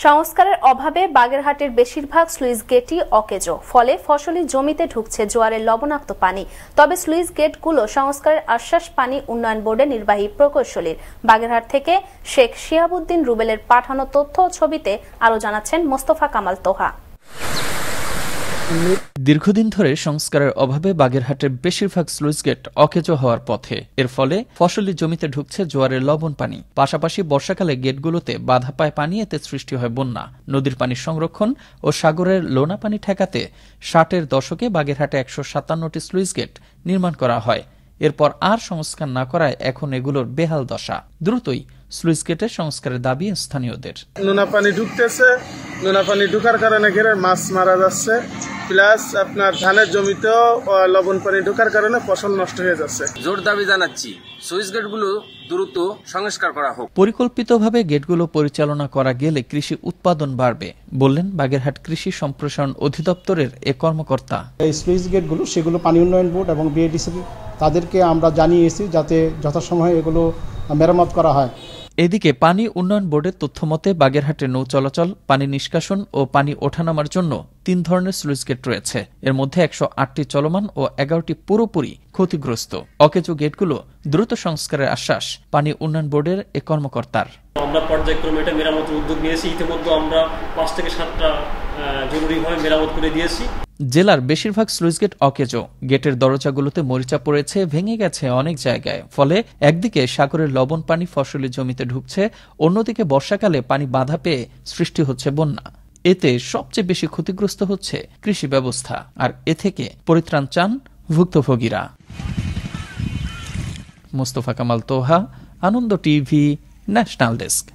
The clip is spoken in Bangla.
সংস্কারের অভাবে বাগেরহাটের বেশিরভাগ স্লুইস গেটই অকেজো, ফলে ফসলি জমিতে ঢুকছে জোয়ারের লবণাক্ত পানি। তবে স্লুইস গেটগুলো সংস্কারের আশ্বাস পানি উন্নয়ন বোর্ডের নির্বাহী প্রকৌশলীর। বাগেরহাট থেকে শেখ শিহাবুদ্দিন রুবেলের পাঠানো তথ্য ও ছবিতে আরো জানাচ্ছেন মোস্তফা কামাল তোহা। দীর্ঘদিন ধরে সংস্কারের অভাবে বাগেরহাটের বেশিরভাগ স্লুইস গেট অকেজো হওয়ার পথে। এর ফলে ফসলি জমিতে ঢুকছে জোয়ারের লবণ পানি। পাশাপাশি বর্ষাকালে গেটগুলোতে বাধা পায় পানি, এতে সৃষ্টি হয় বন্যা। নদীর পানি সংরক্ষণ ও সাগরের লোনা পানি ঠেকাতে 60-এর দশকে বাগেরহাটে 157টি স্লুইস গেট নির্মাণ করা হয়। এরপর আর সংস্কার না করায় এখন এগুলোর বেহাল দশা। দ্রুতই স্লুইস গেটের সংস্কারের দাবি স্থানীয়দের। নোনা পানি ঢুকতেছে, নোনা পানি ঢুকার কারণে ঘেরে মাছ মারা যাচ্ছে, প্লাস আপনার ধানের জমিতেও লবণ পানি ঢোকার কারণে ফসল নষ্ট হয়ে যাচ্ছে। জোর দাবি জানাচ্ছি সুইচ গেটগুলো দ্রুত সংস্কার করা হোক। পরিকল্পিতভাবে গেটগুলো পরিচালনা করা গেলে কৃষি উৎপাদন বাড়বে, বললেন বাগেরহাট কৃষি সম্প্রসারণ অধিদপ্তরের এক কর্মকর্তা। এই স্লুইস গেটগুলো সেগুলো পানি উন্নয়ন বোর্ড এবং বিএডিসি তাদেরকে আমরা জানিয়েছি যাতে যথাসময়ে এগুলো মেরামত করা হয়। এদিকে পানি উন্নয়ন বোর্ডের তথ্যমতে বাগেরহাটে নৌ চলাচল, পানি নিষ্কাশন ও পানি ওঠানামার জন্য 3 ধরনের স্লুইস গেট রয়েছে। এর মধ্যে 108টি চলমান ও 11টি পুরোপুরি ক্ষতিগ্রস্ত। অকেজো গেটগুলো দ্রুত সংস্কারের আশ্বাস পানি উন্নয়ন বোর্ডের এক কর্মকর্তার। আমরা পর্যায়ক্রমে এটা মেরামতের উদ্যোগ নিয়েছি। ইতিমধ্যে আমরা 5 থেকে 7টা জরুরিভাবে মেরামত করে দিয়েছি। জেলার বেশিরভাগ স্লুইস গেট অকেজো। গেটের দরজাগুলোতে মরিচা পড়েছে, ভেঙে গেছে অনেক জায়গায়। ফলে একদিকে সাগরের লবণ পানি ফসলি জমিতে ঢুকছে, অন্যদিকে বর্ষাকালে পানি বাধা পেয়ে সৃষ্টি হচ্ছে বন্যা। এতে সবচেয়ে বেশি ক্ষতিগ্রস্ত হচ্ছে কৃষি ব্যবস্থা, আর এ থেকে পরিত্রাণ চান ভুক্তভোগীরা। মোস্তফা কামাল তোহা, আনন্দ টিভি, ন্যাশনাল ডেস্ক।